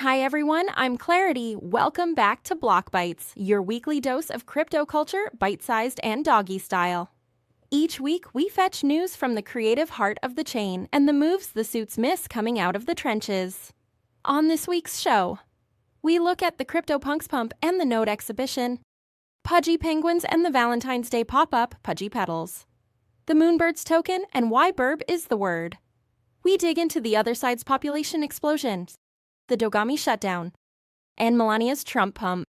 Hi everyone, I'm Clarity. Welcome back to Block Bites, your weekly dose of crypto culture, bite-sized and doggy style. Each week, we fetch news from the creative heart of the chain and the moves the suits miss coming out of the trenches. On this week's show, we look at the CryptoPunks pump and the Node exhibition, Pudgy penguins and the Valentine's Day pop-up, Pudgy Petals, the Moonbirds token and why BIRB is the word. We dig into the Otherside's population explosion, the Dogami Shutdown, and Melania's Trump pump.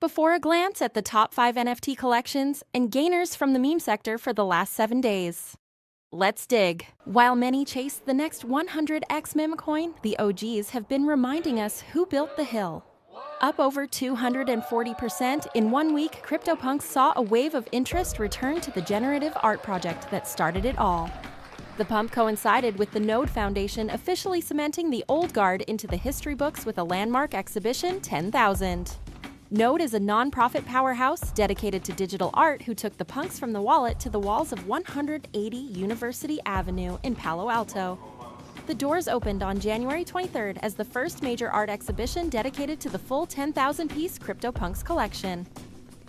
Before a glance at the top 5 NFT collections and gainers from the meme sector for the last 7 days. Let's dig. While many chase the next 100x meme coin, the OGs have been reminding us who built the hill. Up over 240% in 1 week, CryptoPunks saw a wave of interest return to the generative art project that started it all. The pump coincided with the Node Foundation officially cementing the old guard into the history books with a landmark exhibition, 10,000. Node is a non-profit powerhouse dedicated to digital art who took the punks from the wallet to the walls of 180 University Avenue in Palo Alto. The doors opened on January 23rd as the first major art exhibition dedicated to the full 10,000-piece CryptoPunks collection.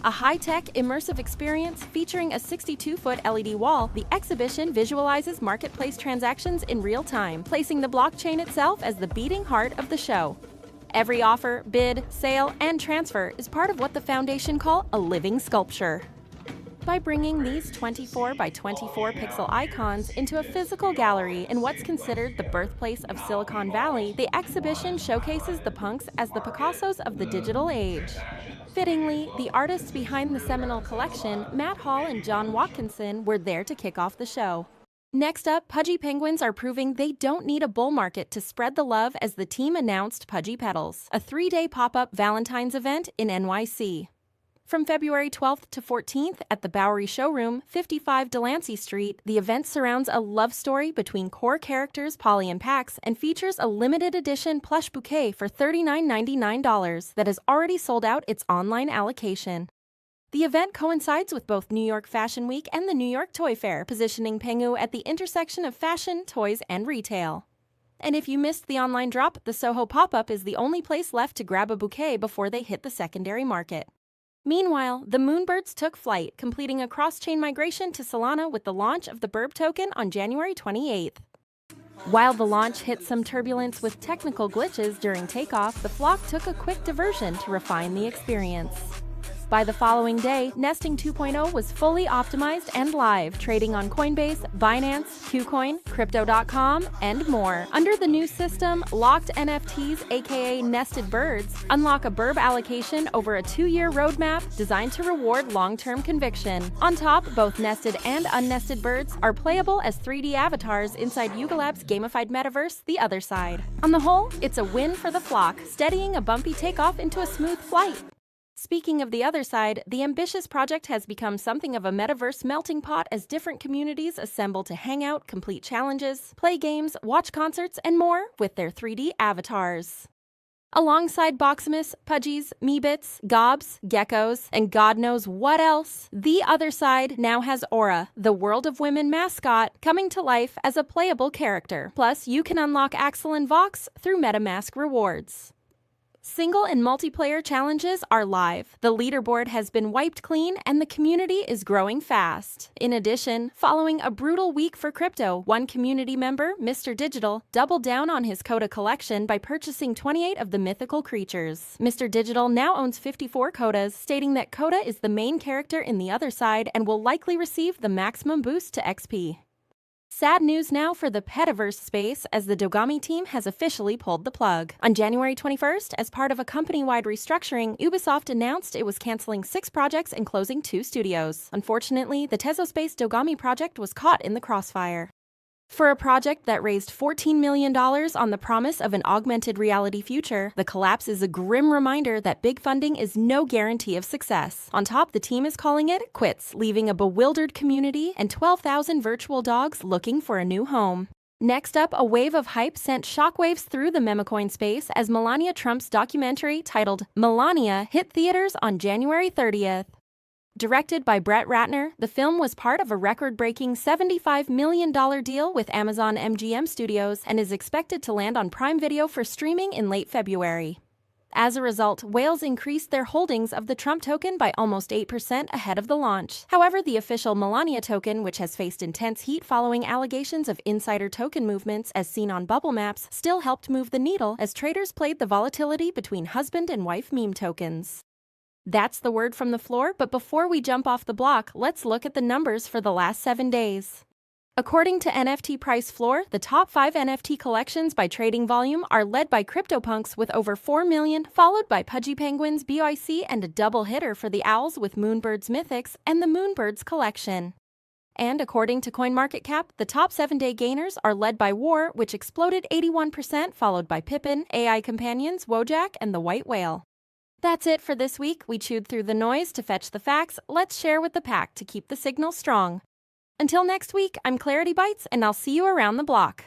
A high-tech, immersive experience featuring a 62-foot LED wall, the exhibition visualizes marketplace transactions in real time, placing the blockchain itself as the beating heart of the show. Every offer, bid, sale, and transfer is part of what the Foundation call a living sculpture. By bringing these 24 by 24 pixel icons into a physical gallery in what's considered the birthplace of Silicon Valley, the exhibition showcases the punks as the Picassos of the digital age. Fittingly, the artists behind the seminal collection, Matt Hall and John Watkinson, were there to kick off the show. Next up, Pudgy penguins are proving they don't need a bull market to spread the love as the team announced Pudgy Petals, a 3-day pop-up Valentine's event in NYC. From February 12th to 14th at the Bowery Showroom, 55 Delancey Street, the event surrounds a love story between core characters Polly and Pax and features a limited edition plush bouquet for $39.99 that has already sold out its online allocation. The event coincides with both New York Fashion Week and the New York Toy Fair, positioning Pengu at the intersection of fashion, toys, and retail. And if you missed the online drop, the Soho pop-up is the only place left to grab a bouquet before they hit the secondary market. Meanwhile, the Moonbirds took flight, completing a cross-chain migration to Solana with the launch of the BIRB token on January 28th. While the launch hit some turbulence with technical glitches during takeoff, the flock took a quick diversion to refine the experience. By the following day, Nesting 2.0 was fully optimized and live, trading on Coinbase, Binance, KuCoin, Crypto.com, and more. Under the new system, locked NFTs, aka nested birds, unlock a BIRB allocation over a 2-year roadmap designed to reward long-term conviction. On top, both nested and unnested birds are playable as 3D avatars inside Yuga Labs' gamified metaverse, the Otherside. On the whole, it's a win for the flock, steadying a bumpy takeoff into a smooth flight. Speaking of the other side, the ambitious project has become something of a metaverse melting pot as different communities assemble to hang out, complete challenges, play games, watch concerts, and more with their 3D avatars. Alongside Boximus, Pudgies, Meebits, Gobs, Geckos, and God knows what else, the other side now has Aura, the World of Women mascot, coming to life as a playable character. Plus, you can unlock Axel and Vox through MetaMask rewards. Single and multiplayer challenges are live. The leaderboard has been wiped clean and the community is growing fast. In addition, following a brutal week for crypto, one community member, Mr. Digital, doubled down on his Coda collection by purchasing 28 of the mythical creatures. Mr. Digital now owns 54 Codas, stating that Coda is the main character in the other side and will likely receive the maximum boost to XP. Sad news now for the Petaverse space as the Dogami team has officially pulled the plug. On January 21st, as part of a company-wide restructuring, Ubisoft announced it was canceling 6 projects and closing 2 studios. Unfortunately, the Tezospace Dogami project was caught in the crossfire. For a project that raised $14 million on the promise of an augmented reality future, the collapse is a grim reminder that big funding is no guarantee of success. On top, the team is calling it quits, leaving a bewildered community and 12,000 virtual dogs looking for a new home. Next up, a wave of hype sent shockwaves through the memecoin space as Melania Trump's documentary titled Melania hit theaters on January 30th. Directed by Brett Ratner, the film was part of a record-breaking $75 million deal with Amazon MGM Studios and is expected to land on Prime Video for streaming in late February. As a result, whales increased their holdings of the Trump token by almost 8% ahead of the launch. However, the official Melania token, which has faced intense heat following allegations of insider token movements as seen on bubble maps, still helped move the needle as traders played the volatility between husband and wife meme tokens. That's the word from the floor, but before we jump off the block, let's look at the numbers for the last 7 days. According to NFT Price Floor, the top 5 NFT collections by trading volume are led by CryptoPunks with over 4 million, followed by Pudgy Penguins BYC and a double hitter for the Owls with Moonbirds Mythics and the Moonbirds collection. And according to CoinMarketCap, the top 7-day gainers are led by War, which exploded 81%, followed by Pippin, AI Companions, Wojak, and the White Whale. That's it for this week. We chewed through the noise to fetch the facts. Let's share with the pack to keep the signal strong. Until next week, I'm Clarity Bites, and I'll see you around the block.